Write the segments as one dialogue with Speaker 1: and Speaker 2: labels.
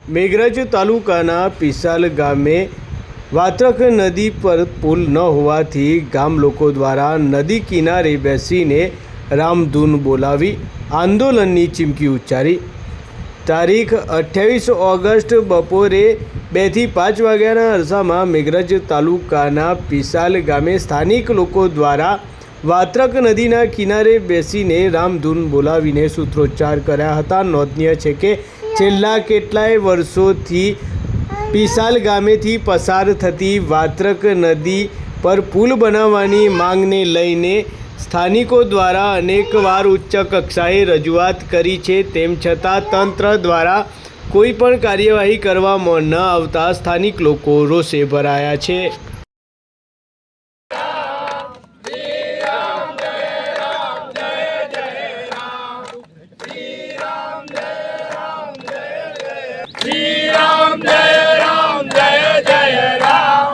Speaker 1: મેઘરજ તાલુકાના પિસાલ ગામે વાત્રક નદી પર પુલ ન હોવાથી ગામ લોકો દ્વારા નદી કિનારે બેસીને રામધૂન બોલાવી આંદોલનની ચીમકી ઉચ્ચારી। તારીખ 28 ઓગસ્ટ બપોરે 2 થી 5 વાગ્યાના અરસામાં મેઘરજ તાલુકાના પિસાલ ગામે સ્થાનિક લોકો દ્વારા વાત્રક નદીના કિનારે બેસીને રામધૂન બોલાવીને સૂત્રોચ્ચાર કર્યા હતા। નોંધનીય છે કે છેલ્લા કેટલાય વર્ષોથી પિસાલ ગામેથી પસાર થતી વાત્રક નદી પર પુલ બનાવવાની માંગને લઈને સ્થાનિકો દ્વારા અનેકવાર ઉચ્ચ કક્ષાએ રજૂઆત કરી છે। તેમ છતાં તંત્ર દ્વારા કોઈ પણ કાર્યવાહી કરવામાં ન આવતા સ્થાનિક લોકો રોષે ભરાયા છે।
Speaker 2: श्री राम जय राम जय जय राम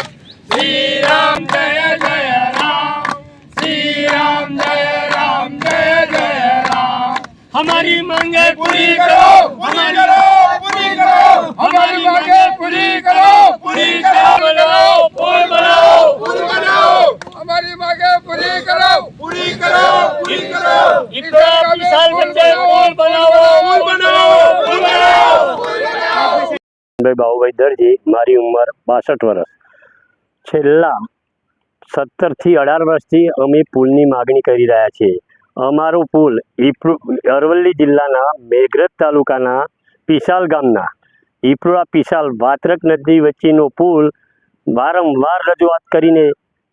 Speaker 2: श्री राम जय जय राम श्री राम जय राम जय जय राम। हमारी मांगे पूरी करो, पूरी करो, पूरी करो, हमारी मांगे पूरी करो, पूरी करो, बनाओ पुल बनाओ, पुल बनाओ, हमारी मांगे पूरी करो, पूरी करो, पूरी करो, इतना विशाल बच्चे पुल बनाओ, पुल बनाओ, पुल बनाओ।
Speaker 3: बाबूभाई दर्जी, मारी उमर 62 वर्ष। छेल्ला 17 થી 18 વર્ષથી અમે પુલની માગણી કરી રહ્યા છીએ। અમારો પુલ અરવલ્લી જિલ્લાના મેઘરજ તાલુકાના પિસાલ ગામના ઈપરુઆ પિસાલ વાત્રક નદી વચ્ચેનો પુલ વારંવાર રજૂઆત કરીને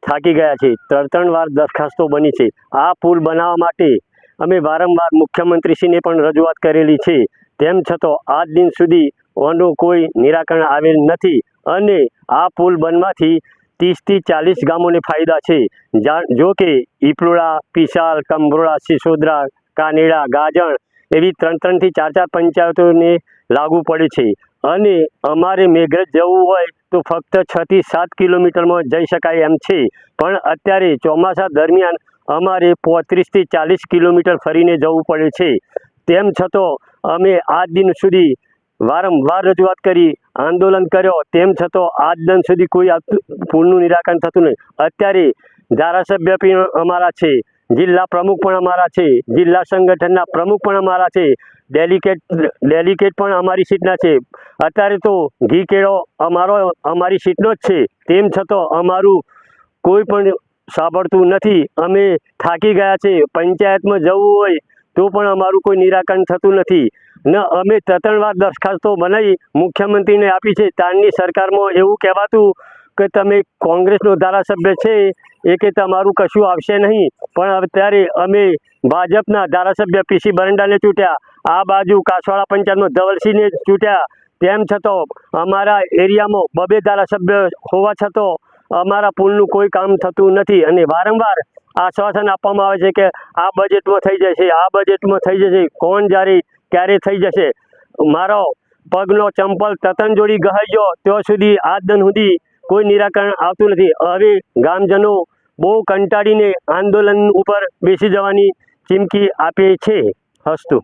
Speaker 3: થાકી ગયા છે। 3 વાર દરખાસ્તો બની છે। આ પુલ બનાવવા માટે અમે વારંવાર મુખ્યમંત્રીશ્રીને પણ રજૂઆત કરેલી છે। તેમ છતાં આજ દિન સુધી આનું કોઈ નિરાકરણ આવેલ નથી અને આ પુલ બનવાથી 30 થી 40 ગામોને ફાયદા છે। જો કે ઈપરુઆ પિસાલ કંભરોડા સિસોદરા કાનેડા ગાજણ એવી 3 થી 4 પંચાયતોને લાગુ પડે છે અને અમારે મેઘરજ જવું હોય તો ફક્ત 6 થી 7 કિલોમીટરમાં જઈ શકાય એમ છે। પણ અત્યારે ચોમાસા દરમિયાન અમારે 35 થી 40 કિલોમીટર ફરીને જવું પડે છે। તેમ છતાં અમે આજ દિન સુધી વારંવાર રજૂઆત કરી, આંદોલન કર્યો, તેમ છતાં આજ દિન સુધી કોઈ પુલનું નિરાકરણ થતું નહીં। અત્યારે ધારાસભ્ય પણ અમારા છે, જિલ્લા પ્રમુખ પણ અમારા છે, જિલ્લા સંગઠનના પ્રમુખ પણ અમારા છે, ડેલિકેટ પણ અમારી સીટના છે। અત્યારે તો ઘી કેળો અમારી સીટનો જ છે। તેમ છતાં અમારું કોઈ પણ સાંભળતું નથી। અમે થાકી ગયા છે। પંચાયતમાં જવું હોય તો પણ અમારું કોઈ નિરાકરણ થતું નથી ને અમે 3 વાર દરખાસ્તો બનાવી મુખ્યમંત્રીને આપી છે। ત્યારની સરકારમાં એવું કહેવાતું કે તમે કોંગ્રેસનો ધારાસભ્ય છે એ કે તમારું કશું આવશે નહીં, પણ અત્યારે અમે ભાજપના ધારાસભ્ય પીસી બરંડાને ચૂંટ્યા, આ બાજુ કાસવાડા પંચાયતમાં ધવલસિંહને ચૂંટ્યા। તેમ છતાં અમારા એરિયામાં 2 ધારાસભ્ય હોવા છતાં અમારા પુલનું કોઈ કામ થતું નથી અને વારંવાર આશ્વાસન આપવામાં આવે છે કે આ બજેટમાં થઈ જશે, આ બજેટમાં થઈ જશે। કોણ ક્યારે થઈ જશે? મારો પગનો ચંપલ તતન જોડી ગહાઈ ગયો ત્યાં સુધી આજ દિન સુધી કોઈ નિરાકરણ આવતું નથી। હવે ગામજનો બહુ કંટાળીને આંદોલન ઉપર બેસી જવાની ચીમકી આપે છે। હસ્તુ।